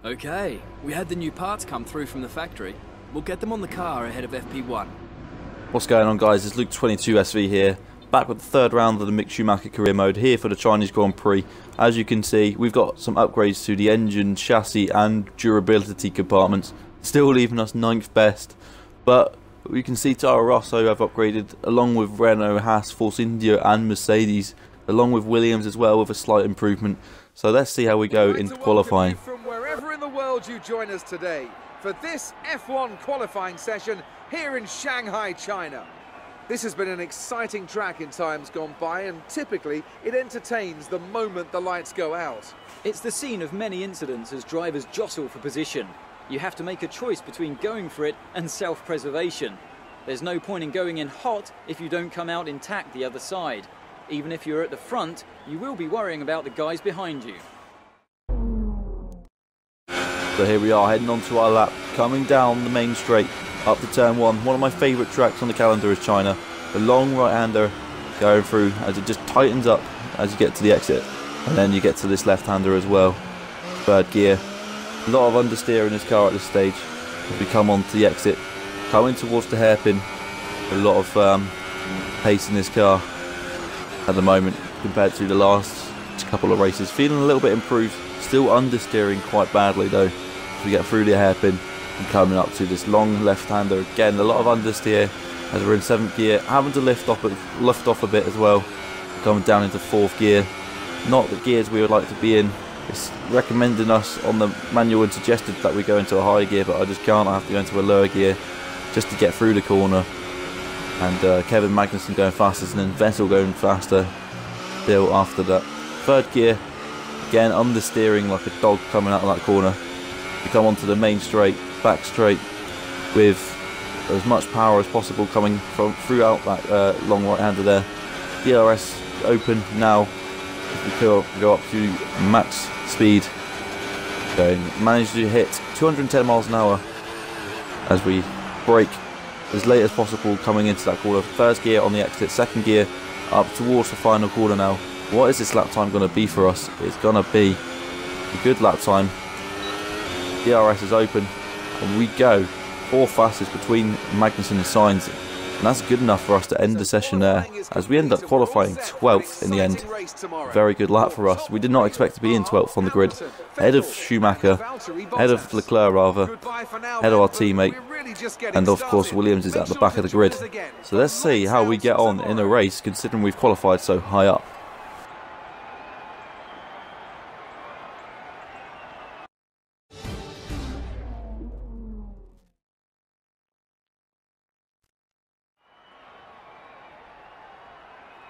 Okay, we had the new parts come through from the factory. We'll get them on the car ahead of FP1. What's going on, guys? It's Luke22SV here, back with the third round of the Mick Schumacher career mode here for the Chinese Grand Prix. As you can see, we've got some upgrades to the engine, chassis and durability compartments, still leaving us 9th best. But we can see Toro Rosso have upgraded, along with Renault, Haas, Force India and Mercedes, along with Williams as well with a slight improvement. So let's see how we go into qualifying. From wherever in the world you join us today for this F1 qualifying session here in Shanghai, China. This has been an exciting track in times gone by, and typically it entertains the moment the lights go out. It's the scene of many incidents as drivers jostle for position. You have to make a choice between going for it and self-preservation. There's no point in going in hot if you don't come out intact the other side. Even if you're at the front, you will be worrying about the guys behind you. So here we are, heading on to our lap, coming down the main straight, up to turn 1. One of my favourite tracks on the calendar is China. The long right-hander going through as it just tightens up as you get to the exit. And then you get to this left-hander as well. Third gear. A lot of understeer in this car at this stage as we come on to the exit. Coming towards the hairpin. A lot of pace in this car at the moment compared to the last couple of races. Feeling a little bit improved. Still understeering quite badly though as we get through the hairpin and coming up to this long left-hander. Again, a lot of understeer as we're in 7th gear, having to lift off a bit as well. Coming down into 4th gear. Not the gears we would like to be in. It's recommending us on the manual and suggested that we go into a high gear, but I just can't. I have to go into a lower gear just to get through the corner. And Kevin Magnussen going fastest, and then Vettel going faster still after that. 3rd gear, again understeering like a dog coming out of that corner. We come onto the main straight, back straight, with as much power as possible coming from throughout that long right-hander there. DRS open now. We go up to max speed. Managed to hit 210 miles an hour as we brake as late as possible coming into that corner. 1st gear on the exit, 2nd gear up towards the final corner now. What is this lap time going to be for us? It's going to be a good lap time. DRS is open and we go 4th fastest between Magnussen and Sainz, and that's good enough for us to end the session there as we end up qualifying 12th in the end. Very good lap for us. We did not expect to be in 12th on the grid, ahead of Schumacher, ahead of Leclerc rather, ahead of our teammate, and of course Williams is at the back of the grid. So let's see how we get on in a race considering we've qualified so high up.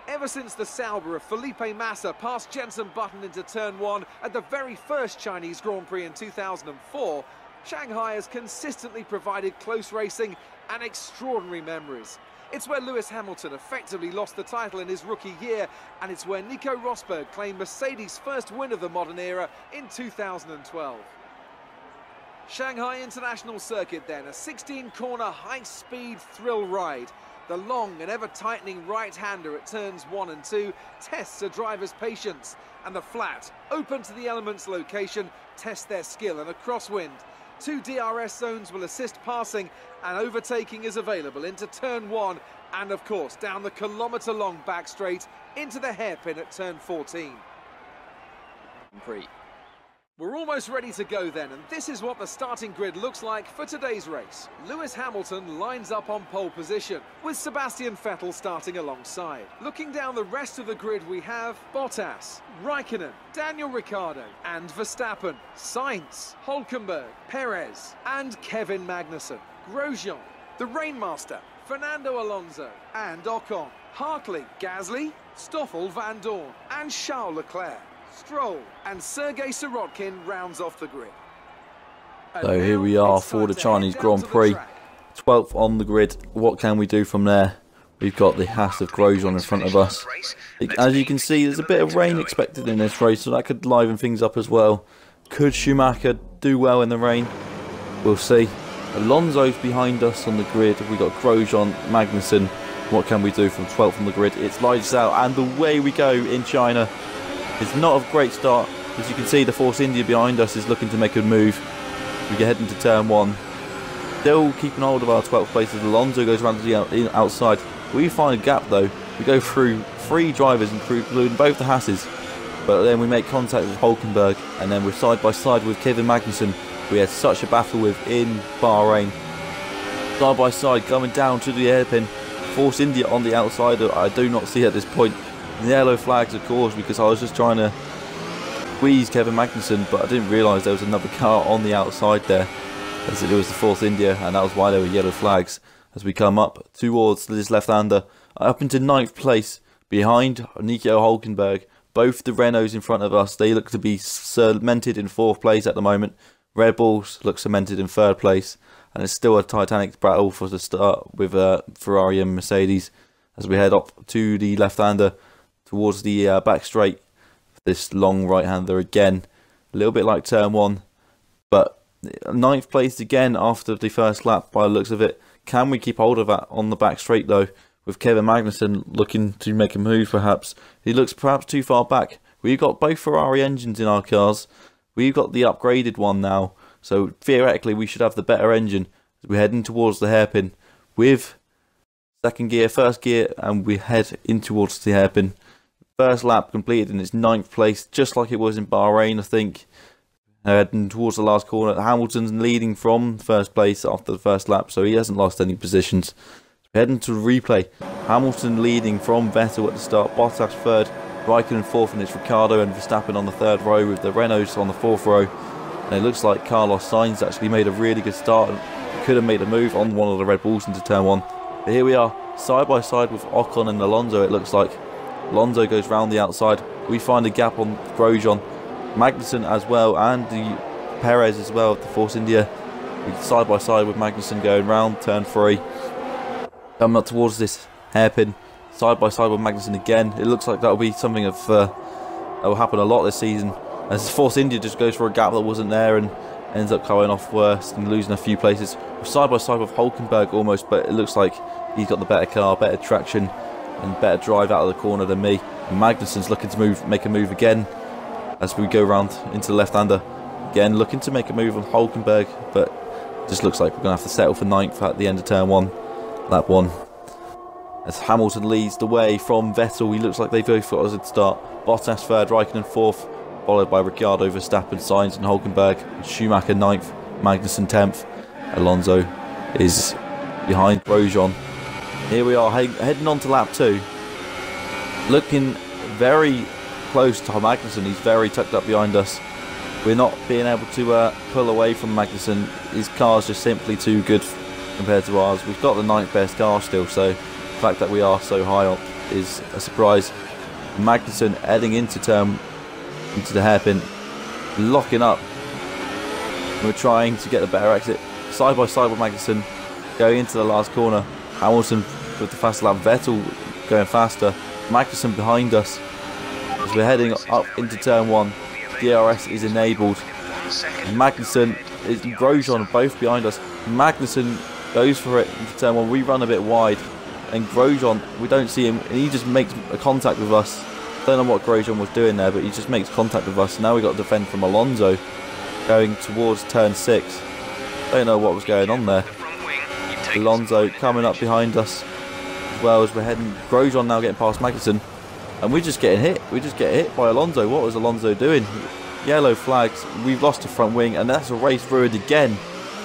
Ever since the Sauber of Felipe Massa passed Jenson Button into turn 1 at the very first Chinese Grand Prix in 2004, Shanghai has consistently provided close racing and extraordinary memories. It's where Lewis Hamilton effectively lost the title in his rookie year, and it's where Nico Rosberg claimed Mercedes' first win of the modern era in 2012. Shanghai International Circuit then, a 16-corner high-speed thrill ride. The long and ever-tightening right-hander at turns 1 and 2 tests a driver's patience, and the flat, open to the elements location, tests their skill in a crosswind. 2 DRS zones will assist passing, and overtaking is available into turn 1, and of course down the kilometre-long back straight into the hairpin at turn 14. We're almost ready to go then, and this is what the starting grid looks like for today's race. Lewis Hamilton lines up on pole position, with Sebastian Vettel starting alongside. Looking down the rest of the grid, we have Bottas, Raikkonen, Daniel Ricciardo and Verstappen, Sainz, Hülkenberg, Perez and Kevin Magnussen, Grosjean, the Rainmaster, Fernando Alonso and Ocon, Hartley, Gasly, Stoffel Van Dorn and Charles Leclerc. Stroll and Sergei Sirotkin rounds off the grid. So here we are for the Chinese Grand Prix, 12th on the grid. What can we do from there? We've got the Haas of Grosjean in front of us. As you can see, there's a bit of rain expected in this race, so that could liven things up as well. Could Schumacher do well in the rain? We'll see. Alonso's behind us on the grid. We've got Grosjean, Magnussen. What can we do from 12th on the grid? It's lights out and away we go in China. It's not a great start As you can see, the Force India behind us is looking to make a move. We get head into turn 1. Still keeping hold of our 12th place as Alonso goes around to the outside. We find a gap though. We go through 3 drivers, including both the Hasses. But then we make contact with Hulkenberg, and then we're side by side with Kevin Magnussen. We had such a battle with in Bahrain. Side by side, coming down to the hairpin. Force India on the outside, I do not see at this point. The yellow flags, of course, because I was just trying to squeeze Kevin Magnussen, but I didn't realise there was another car on the outside there. As it was the Force India, and that was why there were yellow flags. As we come up towards this left-hander, up into 9th place, behind Nico Hulkenberg. Both the Renaults in front of us, they look to be cemented in 4th place at the moment. Red Bulls look cemented in 3rd place, and it's still a titanic battle for the start with Ferrari and Mercedes. As we head up to the left-hander towards the back straight, this long right-hander again, a little bit like turn 1, but 9th place again after the first lap by the looks of it. Can we keep hold of that on the back straight though, with Kevin Magnussen looking to make a move perhaps? He looks perhaps too far back. We've got both Ferrari engines in our cars. We've got the upgraded one now, so theoretically we should have the better engine. We're heading towards the hairpin with 2nd gear, 1st gear, and we head in towards the hairpin. First lap completed in its 9th place, just like it was in Bahrain, I think. Heading towards the last corner. Hamilton's leading from 1st place after the first lap, so he hasn't lost any positions. Heading to replay. Hamilton leading from Vettel at the start. Bottas 3rd, Raikkonen 4th, and it's Ricciardo and Verstappen on the 3rd row with the Renaults on the 4th row. And it looks like Carlos Sainz actually made a really good start and could have made a move on one of the Red Bulls into turn 1. But here we are, side by side with Ocon and Alonso, it looks like. Alonso goes round the outside. We find a gap on Grosjean. Magnussen as well, and the Perez as well, the Force India. Side by side with Magnussen going round turn 3. Coming up towards this hairpin, side by side with Magnussen again. It looks like that will be something of that will happen a lot this season, as Force India just goes for a gap that wasn't there and ends up going off worst and losing a few places. We're side by side with Hulkenberg almost, but it looks like he's got the better car, better traction, and better drive out of the corner than me. And Magnussen's looking to make a move again as we go round into the left-hander. Again, looking to make a move on Hulkenberg, but it just looks like we're going to have to settle for 9th at the end of turn 1, lap 1. As Hamilton leads the way from Vettel, he looks like they've both got us at start. Bottas 3rd, Raikkonen 4th, followed by Ricciardo, Verstappen, Sainz and Hulkenberg. Schumacher 9th, Magnussen 10th. Alonso is behind Grosjean. Here we are heading on to lap 2. Looking very close to Magnussen, he's very tucked up behind us. We're not being able to pull away from Magnussen. His car's just simply too good compared to ours. We've got the 9th best car still, so the fact that we are so high up is a surprise. Magnussen heading into the hairpin, locking up. We're trying to get the better exit. Side by side with Magnussen, going into the last corner. Hamilton with the fast lap, Vettel going faster. Magnussen behind us. As we're heading up into turn 1, DRS is enabled. Magnussen and Grosjean both behind us. Magnussen goes for it into turn 1. We run a bit wide, and Grosjean, we don't see him, and he just makes a contact with us. Don't know what Grosjean was doing there, but he just makes contact with us. Now we got to defend from Alonso going towards turn 6. Don't know what was going on there. Alonso coming up behind us as well as we're heading. Grosjean now getting past Magnussen, and we're just getting hit. We just get hit by Alonso. What was Alonso doing? Yellow flags. We've lost the front wing, and that's a race ruined again,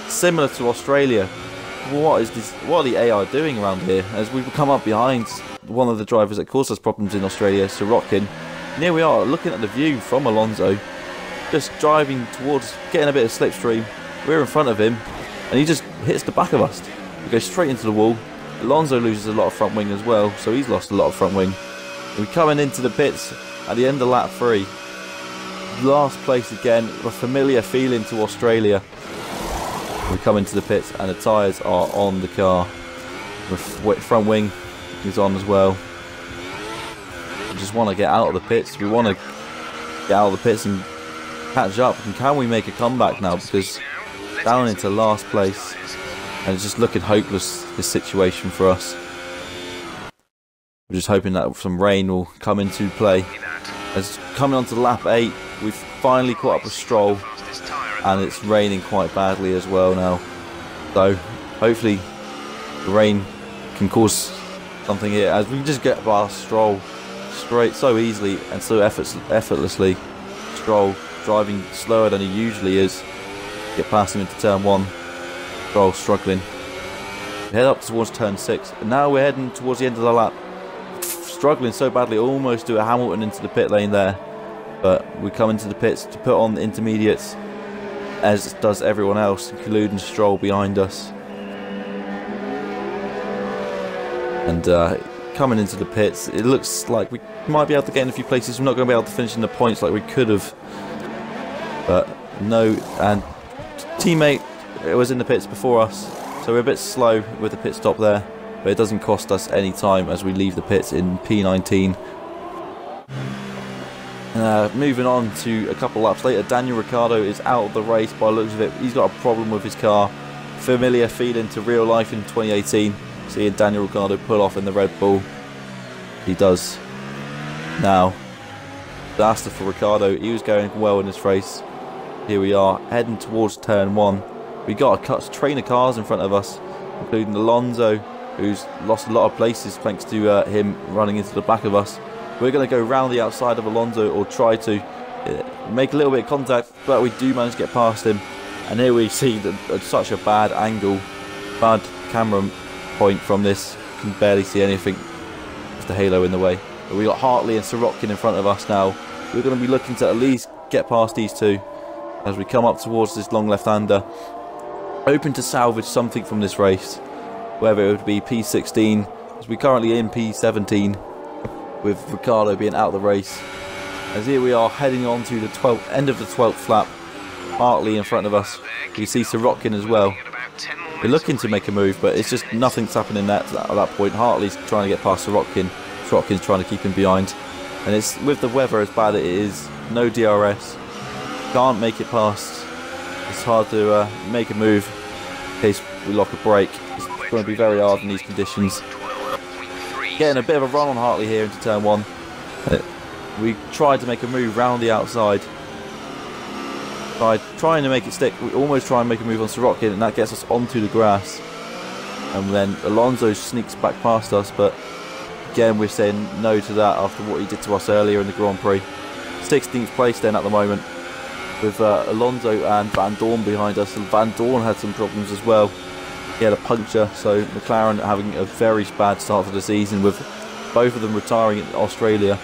similar to Australia. What is this? What are the AI doing around here? As we've come up behind one of the drivers that caused us problems in Australia, Sirotkin. And here we are looking at the view from Alonso, just driving towards getting a bit of slipstream. We're in front of him, and he just hits the back of us. We go straight into the wall. Alonso loses a lot of front wing as well, so he's lost a lot of front wing. We're coming into the pits at the end of lap 3. Last place again, a familiar feeling to Australia. We come into the pits and the tyres are on the car. The front wing is on as well. We just want to get out of the pits. We want to get out of the pits and catch up. And can we make a comeback now? Because down into last place, and it's just looking hopeless, this situation for us. We're just hoping that some rain will come into play. As coming on to lap 8, we've finally caught up with Stroll, and it's raining quite badly as well now. So hopefully the rain can cause something here, as we just get past Stroll straight so easily and so effortlessly. Stroll driving slower than he usually is. Get past him into turn 1. Stroll struggling. We head up towards turn 6, and now we're heading towards the end of the lap. Struggling so badly, almost do a Hamilton into the pit lane there, but we come into the pits to put on the intermediates, as does everyone else, including Stroll behind us. And coming into the pits, it looks like we might be able to get in a few places. We're not going to be able to finish in the points like we could have, but no. And teammate was in the pits before us, so we're a bit slow with the pit stop there, but it doesn't cost us any time as we leave the pits in P19. Moving on to a couple laps later, Daniel Ricciardo is out of the race by the looks of it. He's got a problem with his car. Familiar feeling to real life in 2018, seeing Daniel Ricciardo pull off in the Red Bull. He does now. Disaster for Ricciardo. He was going well in this race. Here we are heading towards turn 1. We got a train of cars in front of us, including Alonso, who's lost a lot of places thanks to him running into the back of us. We're going to go round the outside of Alonso, or try to make a little bit of contact, but we do manage to get past him. And here we see such a bad angle, bad camera point from this. You can barely see anything with the halo in the way. But we got Hartley and Sirotkin in front of us now. We're going to be looking to at least get past these two as we come up towards this long left-hander, hoping to salvage something from this race, whether it would be P16, as we're currently in P17 with Ricciardo being out of the race. As here we are heading on to the end of the 12th lap. Hartley in front of us. You see Sirotkin as well. We're looking to make a move, but it's just nothing's happening at that point. Hartley's trying to get past Sirotkin. Sirotkin's trying to keep him behind. And it's with the weather as bad as it is, no DRS. Can't make it past. It's hard to make a move in case we lock a brake. It's going to be very hard in these conditions. Getting a bit of a run on Hartley here into turn 1. We tried to make a move round the outside. By trying to make it stick, we almost try and make a move on Sirotkin, and that gets us onto the grass. And then Alonso sneaks back past us, but again we're saying no to that after what he did to us earlier in the Grand Prix. 16th place then at the moment, with Alonso and Van Dorn behind us, and Van Dorn had some problems as well. He had a puncture, so McLaren having a very bad start to the season, with both of them retiring in Australia,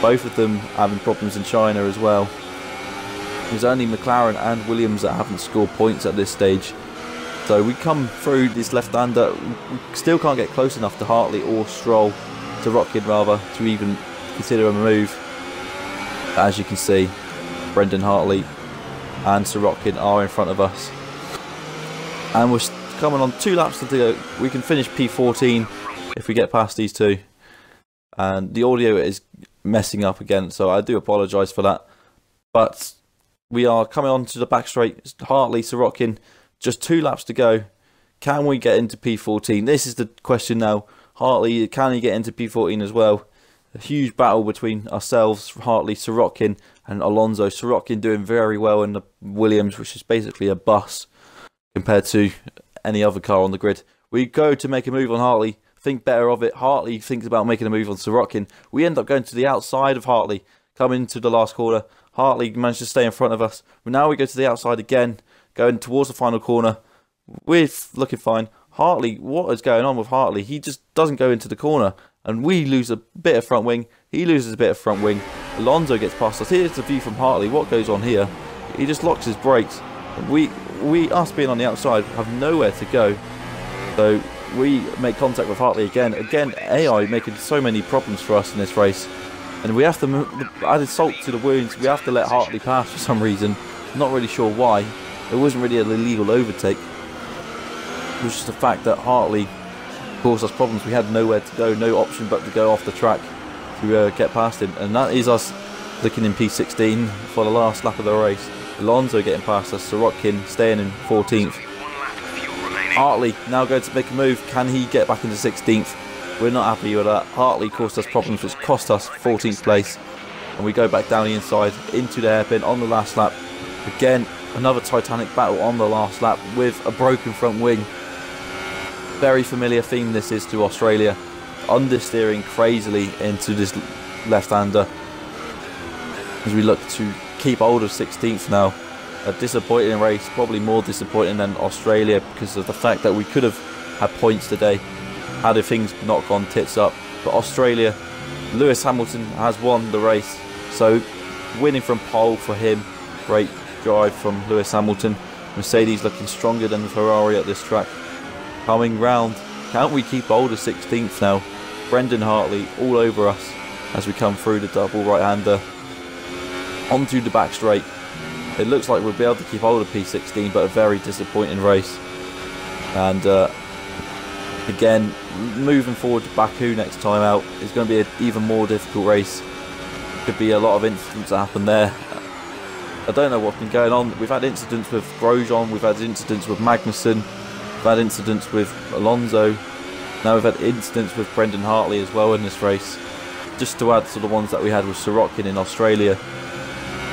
both of them having problems in China as well. There's only McLaren and Williams that haven't scored points at this stage. So we come through this left-hander, we still can't get close enough to Hartley or Stroll, to Rotkin rather, to even consider a move. As you can see, Brendan Hartley and Sirotkin are in front of us. And we're coming on 2 laps to go. We can finish P14 if we get past these two. And the audio is messing up again, so I do apologise for that. But we are coming on to the back straight. Hartley, Sirotkin, just 2 laps to go. Can we get into P14? This is the question now. Hartley, can he get into P14 as well? A huge battle between ourselves, Hartley, Sirotkin and Alonso. Sirotkin doing very well in the Williams, which is basically a bus compared to any other car on the grid. We go to make a move on Hartley, think better of it. Hartley thinks about making a move on Sirotkin. We end up going to the outside of Hartley, coming to the last corner. Hartley managed to stay in front of us. Now we go to the outside again, going towards the final corner. We're looking fine. Hartley, what is going on with Hartley? He just doesn't go into the corner, and we lose a bit of front wing. He loses a bit of front wing. Alonso gets past us. Here's the view from Hartley. What goes on here? He just locks his brakes. Us being on the outside, have nowhere to go. So we make contact with Hartley again. Again, AI making so many problems for us in this race. And we have to add salt to the wounds. We have to let Hartley pass for some reason. Not really sure why. It wasn't really an illegal overtake. It was just the fact that Hartley caused us problems. We had nowhere to go, no option but to go off the track to get past him. And that is us looking in P16 for the last lap of the race. Alonso getting past us, Sirotkin staying in 14th. Hartley now going to make a move. Can he get back into 16th? We're not happy with that. Hartley caused us problems, which cost us 14th place. and we go back down the inside into the hairpin on the last lap. Again, another titanic battle on the last lap with a broken front wing. Very familiar theme this is to Australia. Understeering crazily into this left-hander as we look to keep hold of 16th now. A disappointing race, probably more disappointing than Australia because of the fact that we could have had points today had things not gone tits up. But Australia, Lewis Hamilton has won the race, so winning from pole for him. Great drive from Lewis Hamilton. Mercedes looking stronger than Ferrari at this track. Coming round, can't we keep hold of 16th now? Brendan Hartley all over us as we come through the double right-hander onto the back straight. It looks like we'll be able to keep hold of P16, but a very disappointing race. And again, moving forward to Baku next time out is going to be an even more difficult race. Could be a lot of incidents that happen there. I don't know what's been going on. We've had incidents with Grosjean, we've had incidents with Magnussen, we've had incidents with Alonso. Now we've had incidents with Brendan Hartley as well in this race. Just to add to the ones that we had with Sorokin in Australia.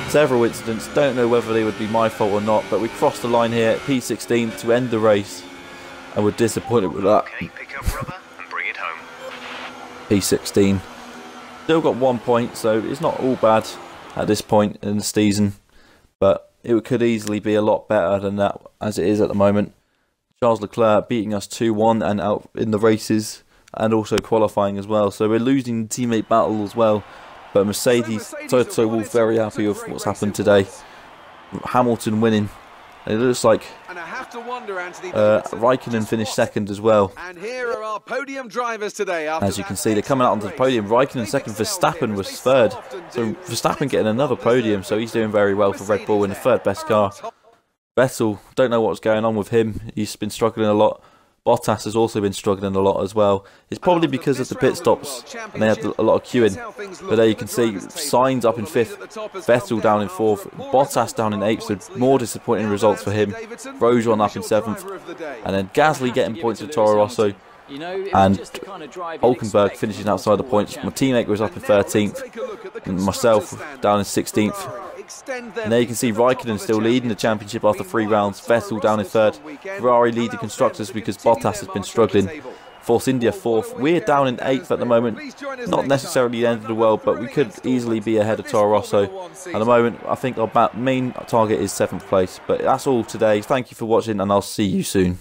Several incidents, don't know whether they would be my fault or not, but we crossed the line here at P16 to end the race, and we're disappointed with that. Okay, pick up rubber and bring it home. P16. Still got 1 point, so it's not all bad at this point in the season, but it could easily be a lot better than that as it is at the moment. Charles Leclerc beating us 2-1 and out in the races, and also qualifying as well, so we're losing the teammate battle as well. But Mercedes, Toto Wolff very happy with what's happened today. Hamilton winning. And it looks like Raikkonen finished second as well. And here are our podium drivers today. As you can see, they're coming out onto the podium. Raikkonen second, Verstappen was third. So Verstappen getting another podium, so he's doing very well for Red Bull in the third best car. Vettel, don't know what's going on with him. He's been struggling a lot. Bottas has also been struggling a lot as well. It's probably because of the pit stops and they had a lot of queuing. But there you can see Sainz up in 5th, Vettel down in 4th, Bottas down in 8th, so more disappointing results for him. Grosjean up in 7th, and then Gasly getting points with Toro Rosso, and Hulkenberg finishing outside the points. My teammate was up in 13th, and myself down in 16th. And there you can see Raikkonen still leading the championship after 3 rounds. Vettel down in 3rd. Ferrari lead the constructors because Bottas has been struggling. Force India 4th. We're down in 8th at the moment. Not necessarily the end of the world, but we could easily be ahead of Toro Rosso. At the moment, I think our main target is 7th place. But that's all today. Thank you for watching, and I'll see you soon.